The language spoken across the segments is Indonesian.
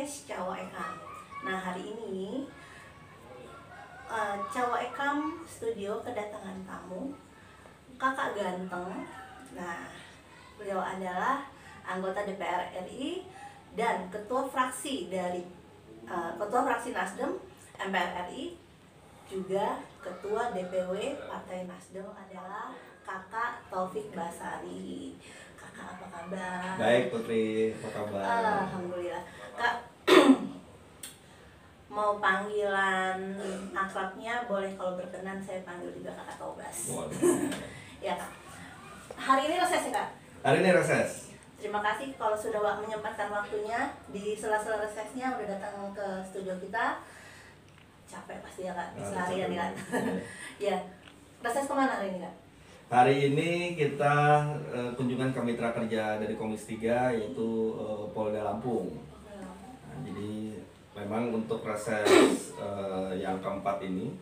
podcast Cawa Ekam. Nah, hari ini Cawa Ekam Studio kedatangan tamu kakak ganteng. Nah, beliau adalah anggota DPR RI dan ketua fraksi dari ketua fraksi Nasdem MPR RI, juga ketua DPW Partai Nasdem adalah Kakak Taufik Basari. Kakak, apa kabar? Baik Putri, apa kabar? Alhamdulillah. Kak, mau panggilan akrabnya boleh, kalau berkenan saya panggil juga Kakak Tobas. Ya Kak. Hari ini reses ya Kak? Hari ini reses. Terima kasih kalau sudah menyempatkan waktunya di sela-sela resesnya udah datang ke studio kita. Capek pasti ya Kak, seharian kan. Ya, reses kemana hari ini Kak? Hari ini kita kunjungan ke mitra kerja dari Komisi 3 yaitu Polda Lampung. Nah, jadi memang untuk reses yang keempat ini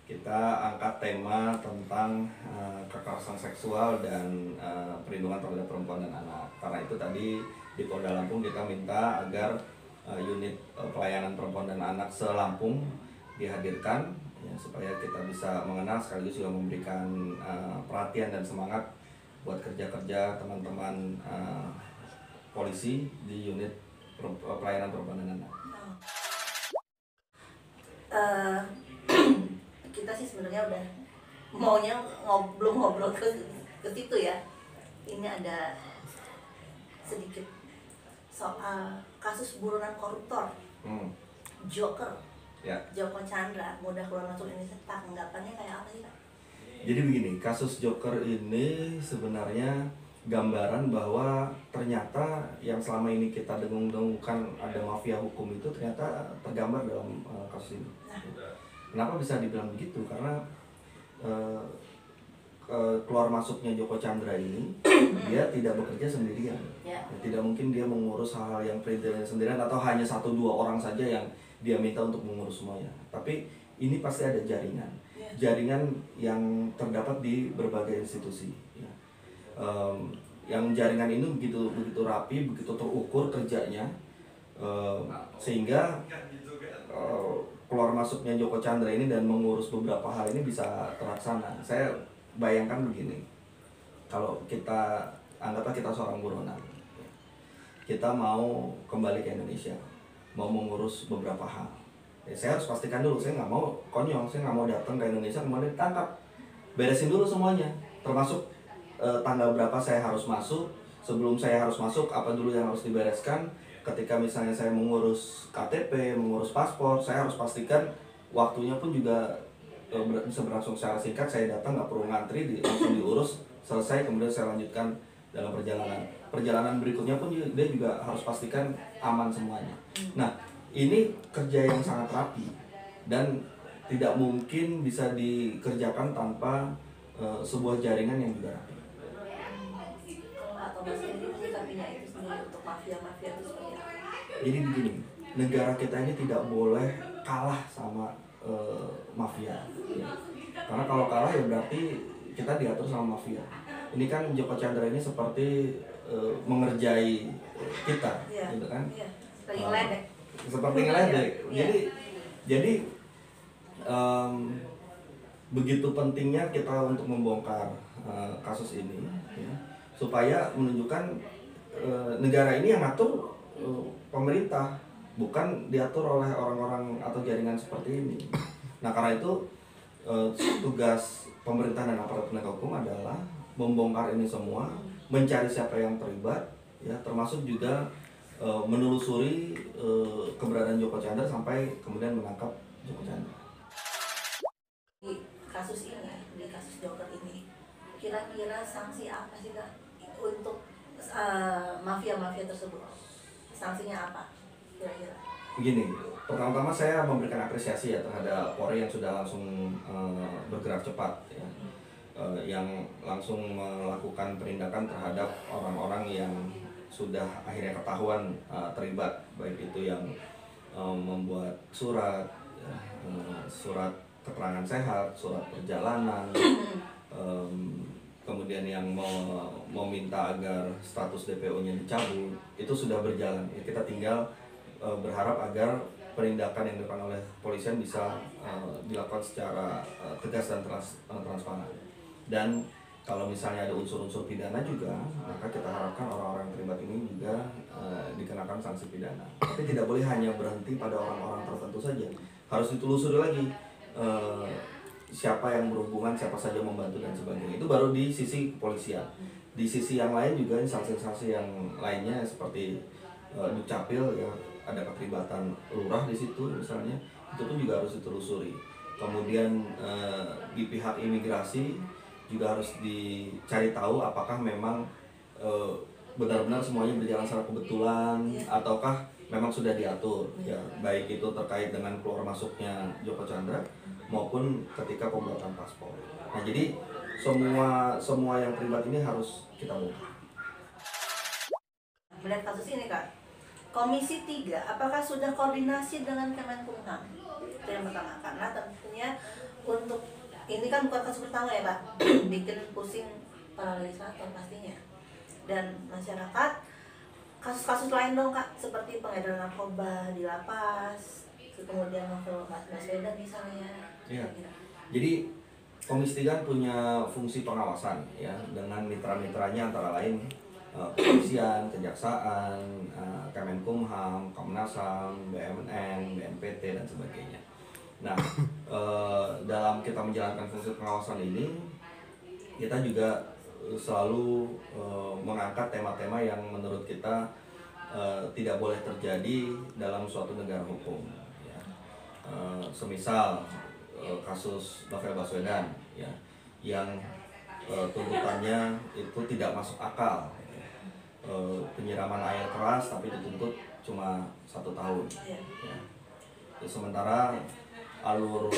kita angkat tema tentang kekerasan seksual dan perlindungan terhadap perempuan dan anak. Karena itu tadi di Polda Lampung kita minta agar unit pelayanan perempuan dan anak se-Lampung dihadirkan ya, supaya kita bisa mengenal sekaligus juga memberikan perhatian dan semangat buat kerja-kerja teman-teman polisi di unit pelayanan perempuan dan anak. Kita sih sebenarnya udah maunya belum ngobrol ke situ ya. Ini ada sedikit soal kasus buronan koruptor Joker. Ya. Joko Chandra mudah keluar masuk Indonesia, tanggapannya kayak apa sih Kak? Jadi begini, kasus Joker ini sebenarnya gambaran bahwa ternyata yang selama ini kita dengung-dengungkan ada mafia hukum itu ternyata tergambar dalam kasus ini. Kenapa bisa dibilang begitu? Karena keluar masuknya Joko Chandra ini dia tidak bekerja sendirian. Tidak mungkin dia mengurus hal-hal yang pribadi sendirian atau hanya 1-2 orang saja yang dia minta untuk mengurus semuanya. Tapi ini pasti ada jaringan yang terdapat di berbagai institusi. Yang jaringan ini begitu rapi, begitu terukur kerjanya, sehingga keluar masuknya Joko Chandra ini dan mengurus beberapa hal ini bisa terlaksana. Saya bayangkan begini, kalau kita anggaplah kita seorang buronan, kita mau kembali ke Indonesia, mau mengurus beberapa hal. Saya harus pastikan dulu, saya nggak mau konyol, saya nggak mau datang ke Indonesia kemudian ditangkap. Beresin dulu semuanya, termasuk tanggal berapa saya harus masuk, sebelum saya harus masuk apa dulu yang harus dibereskan. Ketika misalnya saya mengurus KTP, mengurus paspor, saya harus pastikan waktunya pun juga bisa berlangsung secara singkat. Saya datang nggak perlu ngantri, langsung diurus, selesai, kemudian saya lanjutkan dalam perjalanan berikutnya pun dia juga harus pastikan aman semuanya. Nah, ini kerja yang sangat rapi dan tidak mungkin bisa dikerjakan tanpa sebuah jaringan yang juga rapi. Atau masih punya itu sendiri untuk mafia-mafia itu seperti apa? Jadi begini, negara kita ini tidak boleh kalah sama mafia ya. Karena kalau kalah ya berarti kita diatur sama mafia. Ini kan Joko Chandra ini seperti mengerjai kita, gitu kan? Seperti ngeledek. Jadi begitu pentingnya kita untuk membongkar kasus ini, ya, supaya menunjukkan negara ini yang ngatur pemerintah, bukan diatur oleh orang-orang atau jaringan seperti ini. Nah, karena itu tugas pemerintah dan aparat penegak hukum adalah membongkar ini semua, mencari siapa yang terlibat, ya, termasuk juga menelusuri keberadaan Joko Chandra sampai kemudian menangkap Joko Chandra. Di kasus Joker ini, kira-kira sanksi apa sih Kak untuk mafia-mafia tersebut? Sanksinya apa kira-kira? Begini, pertama-tama saya memberikan apresiasi ya terhadap Polri yang sudah langsung bergerak cepat, ya. Yang langsung melakukan penindakan terhadap orang-orang yang sudah akhirnya ketahuan terlibat, baik itu yang membuat surat keterangan sehat, surat perjalanan, kemudian yang meminta agar status DPO-nya dicabut, itu sudah berjalan. Ya, kita tinggal berharap agar penindakan yang dilakukan oleh kepolisian bisa dilakukan secara tegas dan transparan. Dan kalau misalnya ada unsur-unsur pidana juga, maka kita harapkan orang-orang yang terlibat ini juga dikenakan sanksi pidana. Tapi tidak boleh hanya berhenti pada orang-orang tertentu saja, harus ditelusuri lagi siapa yang berhubungan, siapa saja membantu dan sebagainya. Itu baru di sisi kepolisian. Di sisi yang lain juga sanksi-sanksi yang lainnya seperti Dukcapil ya, ada keterlibatan lurah di situ misalnya, itu pun juga harus ditelusuri. Kemudian di pihak imigrasi juga harus dicari tahu apakah memang benar-benar semuanya berjalan secara kebetulan ataukah memang sudah diatur ya, baik itu terkait dengan keluar masuknya Joko Chandra maupun ketika pembuatan paspor. Nah, jadi semua yang terlibat ini harus kita bongkar. Melihat kasus ini Kak, Komisi 3 apakah sudah koordinasi dengan Kemenkumham? Itu yang pertama, karena tentunya untuk ini kan bukan kasus pertama ya Pak, bikin pusing para legislator pastinya. Dan masyarakat, kasus-kasus lain dong Kak, seperti pengedaran narkoba di lapas, kemudian novel Baswedan misalnya. Iya. Jadi Komisi 3 punya fungsi pengawasan ya, dengan mitra-mitranya antara lain kepolisian, kejaksaan, Kemenkumham, Komnas HAM, BMN, BNPT dan sebagainya. Nah, dalam kita menjalankan fungsi pengawasan ini, kita juga selalu mengangkat tema-tema yang menurut kita tidak boleh terjadi dalam suatu negara hukum. Ya. Semisal kasus Novel Baswedan, ya, yang tuntutannya itu tidak masuk akal. Penyiraman air keras tapi dituntut cuma 1 tahun. Ya. Sementara alur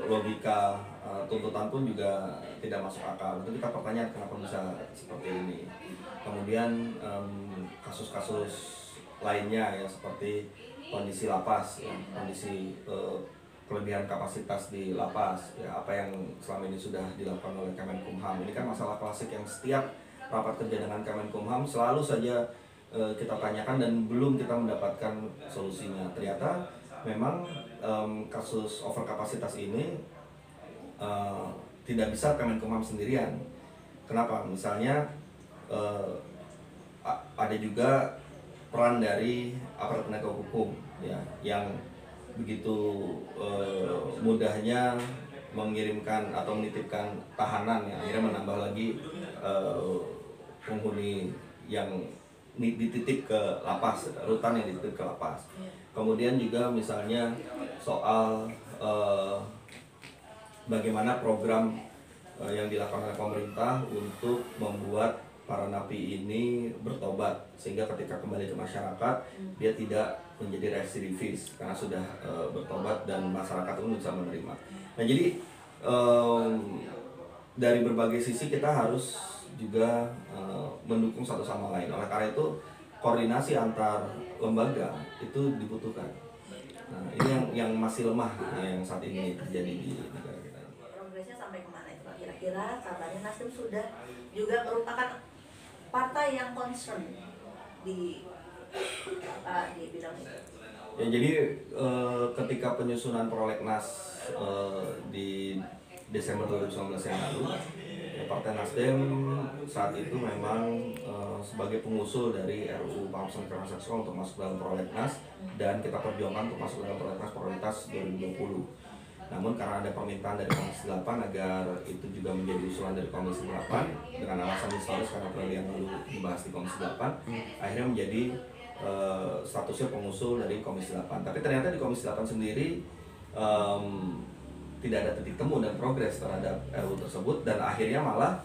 logika tuntutan pun juga tidak masuk akal. Itu kita pertanyaan kenapa bisa seperti ini. Kemudian kasus-kasus lainnya ya, seperti kondisi lapas, ya, kondisi kelebihan kapasitas di lapas, ya, apa yang selama ini sudah dilakukan oleh Kemenkumham. Ini kan masalah klasik yang setiap rapat kerja dengan Kemenkumham selalu saja kita tanyakan dan belum kita mendapatkan solusinya. Ternyata memang kasus overkapasitas ini tidak bisa Kemenkumham sendirian. Kenapa? Misalnya ada juga peran dari aparat penegak hukum ya, yang begitu mudahnya mengirimkan atau menitipkan tahanan yang akhirnya menambah lagi penghuni yang dititip ke lapas, rutan yang dititip ke lapas. Kemudian juga misalnya soal bagaimana program yang dilakukan oleh pemerintah untuk membuat para napi ini bertobat, sehingga ketika kembali ke masyarakat dia tidak menjadi residivis karena sudah bertobat dan masyarakat pun bisa menerima. Nah, jadi dari berbagai sisi kita harus juga mendukung satu sama lain. Oleh karena itu koordinasi antar lembaga itu dibutuhkan. Nah, ini yang masih lemah yang saat ini terjadi di negara kita. Progresnya sampai kemana itu? Kira-kira kabarnya Nasdem sudah juga merupakan partai yang concern di bidang itu. Ya, jadi ketika penyusunan prolegnas di Desember 2019 yang lalu, ya, Partai Nasdem saat itu memang sebagai pengusul dari RUU Penghapusan Kekerasan Seksual untuk masuk dalam prolegnas, dan kita perjuangkan untuk masuk dalam prolegnas prioritas 2020. Namun karena ada permintaan dari Komisi 8 agar itu juga menjadi usulan dari Komisi 8 dengan alasan historis karena periode yang dulu dibahas di Komisi 8, akhirnya menjadi statusnya pengusul dari Komisi 8. Tapi ternyata di Komisi 8 sendiri tidak ada titik temu dan progres terhadap RUU tersebut, dan akhirnya malah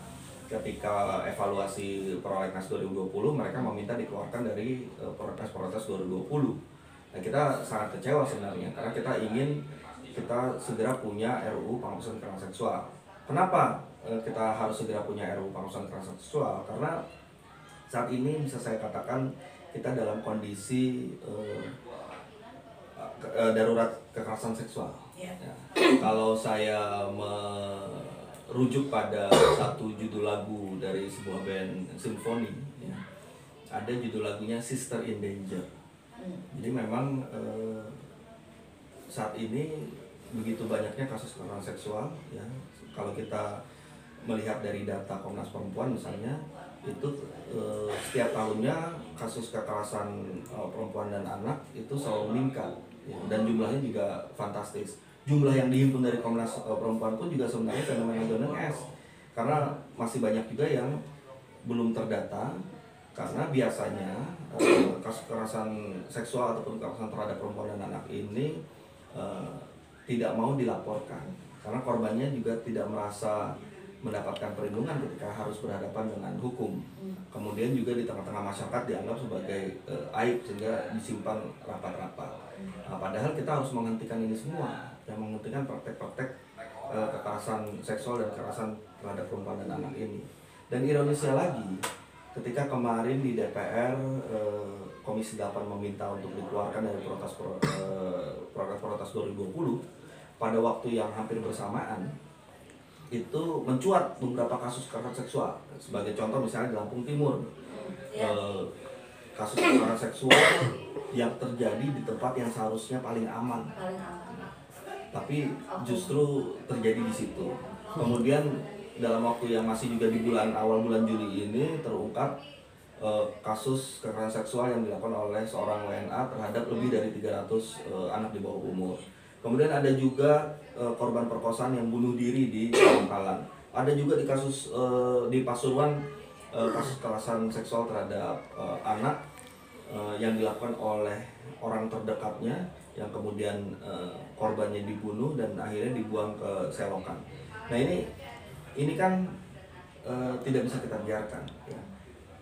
ketika evaluasi prolegnas 2020 mereka meminta dikeluarkan dari prolegnas 2020. Nah, kita sangat kecewa sebenarnya karena kita ingin kita segera punya RUU Penghapusan Kekerasan Seksual. Kenapa kita harus segera punya RUU Penghapusan Kekerasan Seksual? Karena saat ini bisa saya katakan kita dalam kondisi darurat kekerasan seksual. Ya. Kalau saya merujuk pada satu judul lagu dari sebuah band simfoni, ya, ada judul lagunya Sister in Danger. Jadi memang saat ini begitu banyaknya kasus kekerasan seksual ya. Kalau kita melihat dari data Komnas Perempuan misalnya, itu setiap tahunnya kasus kekerasan perempuan dan anak itu selalu meningkat ya, dan jumlahnya juga fantastis. Jumlah yang dihimpun dari Komnas Perempuan pun juga sebenarnya fenomena gunung es, karena masih banyak juga yang belum terdata, karena biasanya kasus kekerasan seksual ataupun kekerasan terhadap perempuan dan anak ini tidak mau dilaporkan karena korbannya juga tidak merasa mendapatkan perlindungan ketika harus berhadapan dengan hukum. Kemudian juga di tengah-tengah masyarakat dianggap sebagai aib sehingga disimpan rapat-rapat. Nah, padahal kita harus menghentikan ini semua, yang menghentikan praktek-praktek kekerasan seksual dan kekerasan terhadap perempuan dan anak ini. Dan ironisnya lagi, ketika kemarin di DPR Komisi 8 meminta untuk dikeluarkan dari prolegnas 2020, pada waktu yang hampir bersamaan itu mencuat beberapa kasus kekerasan seksual. Sebagai contoh misalnya di Lampung Timur, kasus kekerasan seksual yang terjadi di tempat yang seharusnya paling aman, tapi justru terjadi di situ. Kemudian dalam waktu yang masih juga di awal bulan Juli ini terungkap kasus kekerasan seksual yang dilakukan oleh seorang WNA terhadap lebih dari 300 anak di bawah umur. Kemudian ada juga korban perkosaan yang bunuh diri di Bangkalan. Ada juga di kasus di Pasuruan kasus kekerasan seksual terhadap anak yang dilakukan oleh orang terdekatnya, yang kemudian korbannya dibunuh dan akhirnya dibuang ke selokan. Nah ini kan tidak bisa kita biarkan ya.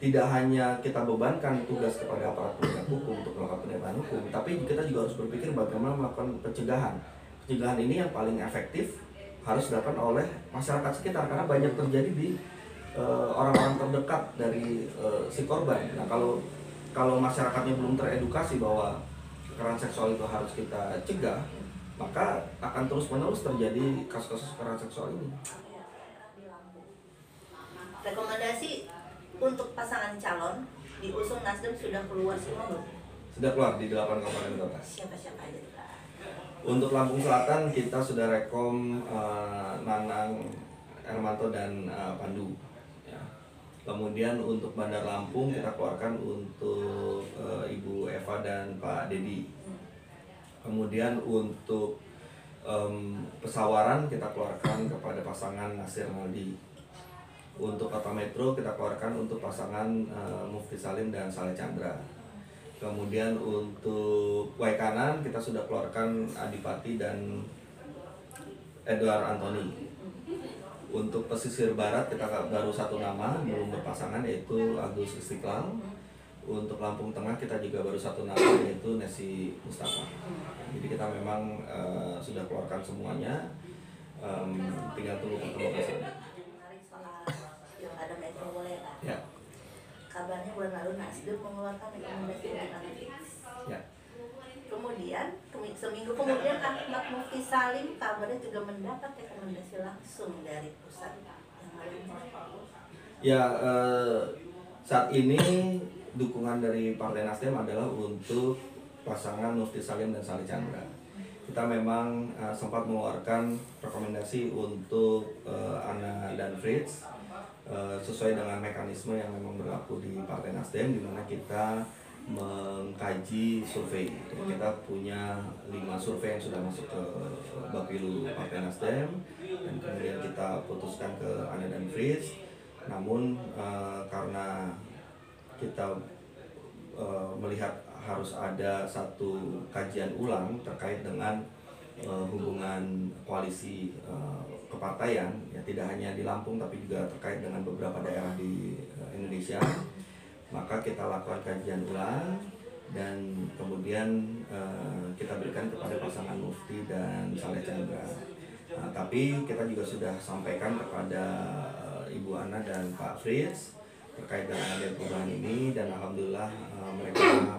Tidak hanya kita bebankan tugas kepada aparat penegak hukum untuk melakukan penegakan hukum, tapi kita juga harus berpikir bagaimana melakukan pencegahan. Pencegahan ini yang paling efektif harus dilakukan oleh masyarakat sekitar, karena banyak terjadi di orang-orang terdekat dari si korban. Nah, kalau masyarakatnya belum teredukasi bahwa kekerasan seksual itu harus kita cegah, maka akan terus-menerus terjadi kasus-kasus kekerasan seksual ini. Rekomendasi untuk pasangan calon diusung Nasdem sudah keluar semua belum? Sudah keluar di 8 kabupaten kota. Siapa-siapa aja tuh? Untuk Lampung Selatan kita sudah rekom Nanang, Hermanto dan Pandu. Ya. Kemudian untuk Bandar Lampung kita keluarkan untuk Ibu Eva dan Pak Dedi. Kemudian untuk Pesawaran kita keluarkan kepada pasangan Nasir Naldi. Untuk Kota Metro kita keluarkan untuk pasangan Mufti Salim dan Saleh Chandra. Kemudian untuk Waikanan kita sudah keluarkan Adipati dan Edward Anthony. Untuk pesisir barat kita baru satu nama belum berpasangan, yaitu Agus Istiqlal. Untuk Lampung Tengah kita juga baru satu nama, yaitu Nesi Mustafa. Jadi kita memang sudah keluarkan semuanya, tinggal tunggu konfirmasi. Ada Metro boleh kan? Ya. Kabarnya bulan lalu Nasdem mengeluarkan rekomendasi untuk anak fix. Ya. Kemudian seminggu kemudian Ahmad Mufti Salim kabarnya juga mendapat rekomendasi langsung dari pusat yang lain. Ya, saat ini dukungan dari Partai Nasdem adalah untuk pasangan Mufti Salim dan Saleh Chandra. Kita memang sempat mengeluarkan rekomendasi untuk Ana dan Fritz sesuai dengan mekanisme yang memang berlaku di Partai Nasdem, di mana kita mengkaji survei. Kita punya 5 survei yang sudah masuk ke Bapilu Partai Nasdem, dan kemudian kita putuskan ke Ana dan Fritz. Namun karena kita melihat harus ada satu kajian ulang terkait dengan hubungan koalisi kepartaian, ya tidak hanya di Lampung tapi juga terkait dengan beberapa daerah di Indonesia, maka kita lakukan kajian ulang dan kemudian kita berikan kepada pasangan Mufti dan Saleh Chandra. Nah, tapi kita juga sudah sampaikan kepada Ibu Ana dan Pak Fritz terkait dengan adanya perubahan ini, dan alhamdulillah mereka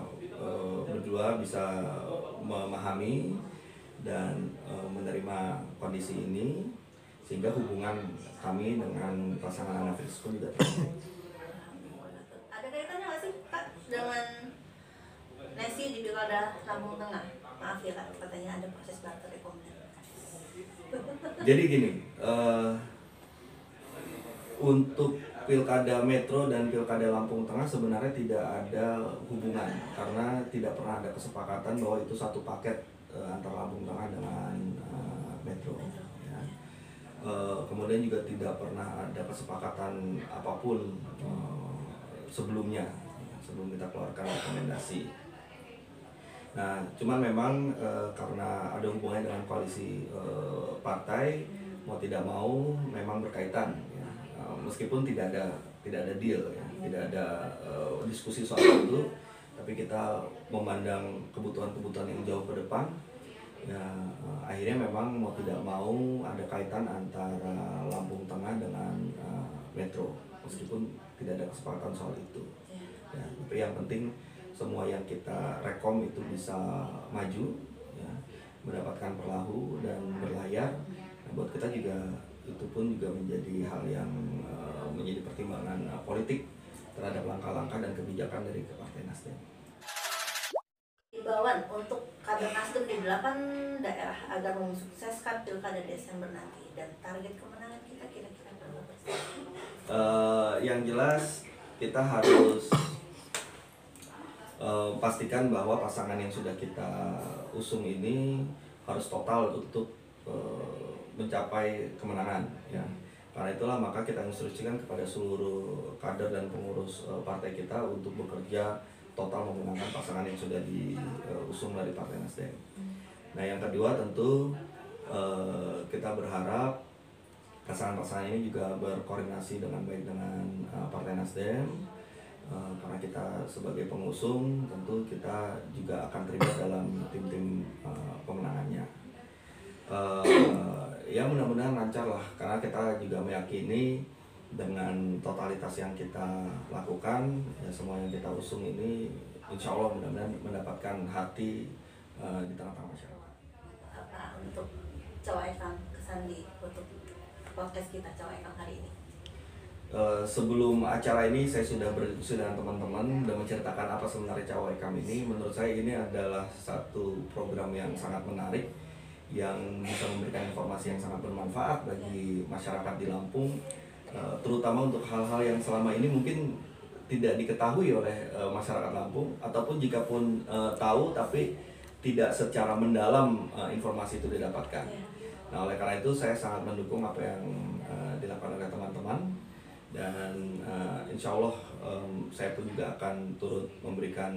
berdua bisa memahami dan menerima kondisi ini, sehingga hubungan kami dengan pasangan Ana Fritz pun juga Ada kaitannya nggak sih Pak dengan Nesi dibilang Pilkada Lampung Tengah. Maaf ya Kak, katanya ada proses barter rekomendasi. Jadi gini, untuk Pilkada Metro dan Pilkada Lampung Tengah sebenarnya tidak ada hubungan karena tidak pernah ada kesepakatan bahwa itu satu paket antara Lampung Tengah dengan Metro. Ya. Kemudian juga tidak pernah ada kesepakatan apapun sebelumnya sebelum kita keluarkan rekomendasi. Nah, cuman memang karena ada hubungannya dengan koalisi partai, mau tidak mau memang berkaitan. Ya. Meskipun tidak ada deal, ya, tidak ada diskusi soal itu, tapi kita memandang kebutuhan-kebutuhan yang jauh ke depan. Ya, akhirnya memang mau tidak mau ada kaitan antara Lampung Tengah dengan Metro, meskipun tidak ada kesepakatan soal itu. Ya, tapi yang penting semua yang kita rekom itu bisa maju, ya, mendapatkan perlahu dan berlayar. Nah, buat kita juga itu pun juga menjadi hal yang menjadi pertimbangan politik terhadap langkah-langkah dan kebijakan dari Partai Nasdem. Imbauan untuk kader Nasdem di 8 daerah agar mensukseskan Pilkada Desember nanti dan target kemenangan kita kira-kira berapa persen? Yang jelas kita harus pastikan bahwa pasangan yang sudah kita usung ini harus total untuk mencapai kemenangan, ya. Karena itulah maka kita instruksikan kepada seluruh kader dan pengurus partai kita untuk bekerja total memenangkan pasangan yang sudah diusung dari Partai Nasdem. Nah, yang kedua tentu kita berharap pasangan-pasangan ini juga berkoordinasi dengan baik dengan Partai Nasdem. Karena kita sebagai pengusung tentu kita juga akan terlibat dalam tim-tim pemenangannya. Ya mudah-mudahan lancar lah, karena kita juga meyakini dengan totalitas yang kita lakukan, ya semua yang kita usung ini insya Allah mudah-mudahan mendapatkan hati di tengah-tengah masyarakat. Apa untuk Cawekang Kesandi untuk podcast kita Cawekang hari ini? Sebelum acara ini saya sudah berdiskusi dengan teman-teman dan menceritakan apa sebenarnya Cawekam ini. Menurut saya ini adalah satu program yang sangat menarik yang bisa memberikan informasi yang sangat bermanfaat bagi masyarakat di Lampung, terutama untuk hal-hal yang selama ini mungkin tidak diketahui oleh masyarakat Lampung, ataupun jika pun tahu tapi tidak secara mendalam informasi itu didapatkan. Nah, oleh karena itu saya sangat mendukung apa yang dilakukan oleh teman-teman. Dan insya Allah saya pun juga akan turut memberikan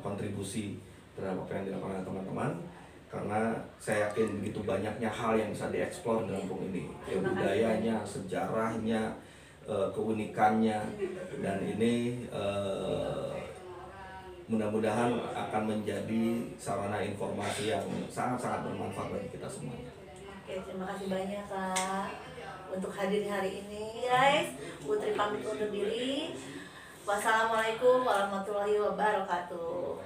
kontribusi terhadap apa yang dilakukan oleh teman-teman, karena saya yakin begitu banyaknya hal yang bisa dieksplor di Lampung ini, budayanya, sejarahnya, keunikannya, dan ini mudah-mudahan akan menjadi sarana informasi yang sangat-sangat bermanfaat bagi kita semuanya. Oke, terima kasih banyak Kak untuk hadir hari ini, guys. Putri pamit undur diri. Wassalamualaikum warahmatullahi wabarakatuh.